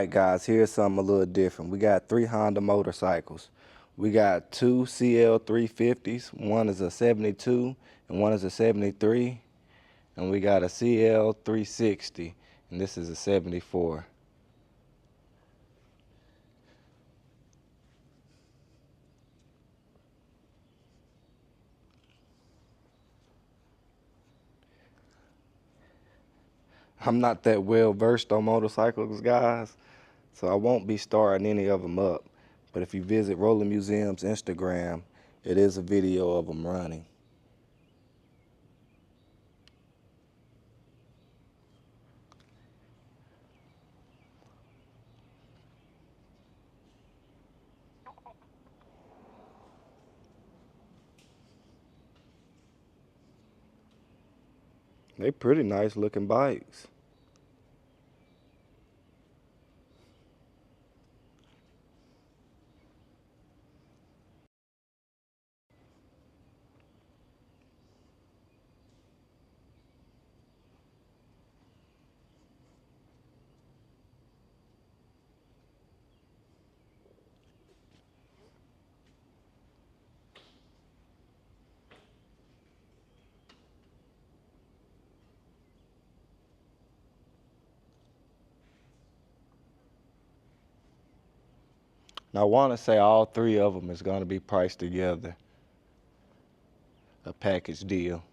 All right, guys, here's something a little different. We got 3 Honda motorcycles. We got 2 CL350s. One is a 72 and one is a 73. And we got a CL360, and this is a 74. I'm not that well versed on motorcycles, guys, so I won't be starting any of them up. But if you visit Rolling Museum's Instagram, it is a video of them running. They pretty nice looking bikes. Now I want to say all 3 of them is going to be priced together, a package deal.